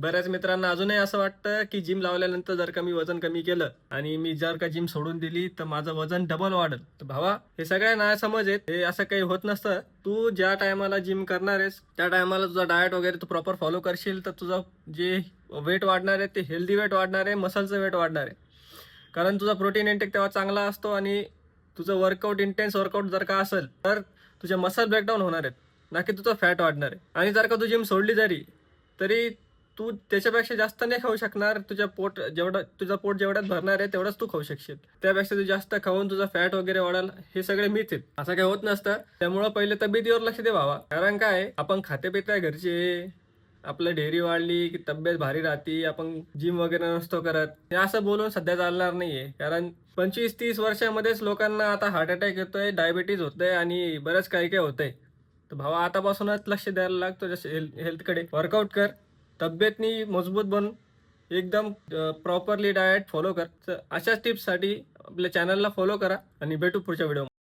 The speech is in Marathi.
बऱ्याच मित्रांना अजूनही असं वाटतं की जिम लावल्यानंतर जर का मी वजन कमी केलं आणि मी जर का जिम सोडून दिली तर माझं वजन डबल वाढेल. तर भावा, हे सगळ्यांना समज आहेत, हे असं काही होत नसतं. तू ज्या टायमाला जिम करणार आहेस त्या टायमाला तुझा डाएट वगैरे तू प्रॉपर फॉलो करशील तर तुझं जे वेट वाढणार आहे ते हेल्दी वेट वाढणार आहे, मसलचं वेट वाढणार आहे. कारण तुझा प्रोटीन इंटेक तेव्हा चांगला असतो आणि तुझं वर्कआउट इंटेन्स वर्कआउट जर का असेल तर तुझे मसल ब्रेकडाऊन होणार आहेत, ना की तुझं फॅट वाढणार आहे. आणि जर का तू जिम सोडली तरी तू त्याच्यापेक्षा जास्त नाही खाऊ शकणार. तुझं पोट जेवढ्यात भरणार आहे तेवढंच तू खाऊ शकशील. त्यापेक्षा तू जास्त खाऊन तुझा फॅट वगैरे वाढेल. हे सगळे मीच आहेत, असं काही होत नसतं. त्यामुळं पहिले तब्येतीवर लक्ष दे भावा. कारण काय, आपण खाते पिताय घरचे, आपलं डेअरी वाढली की तब्येत भारी राहते, आपण जिम वगैरे नसतो करत, हे असं बोलून सध्या चालणार नाहीये. कारण 25-30 वर्षामध्येच लोकांना आता हार्ट अटॅक येतोय, डायबिटीज होतंय आणि बरंच काही काही होतंय. तर भावा, आतापासूनच लक्ष द्यायला लागतो जसं हेल्थकडे. वर्कआउट कर, तब्येतनी मजबूत बन, एकदम प्रॉपरली डाएट फॉलो कर. तर अशाच टिप्ससाठी आपल्या चॅनलला फॉलो करा आणि भेटू पुढच्या व्हिडिओ.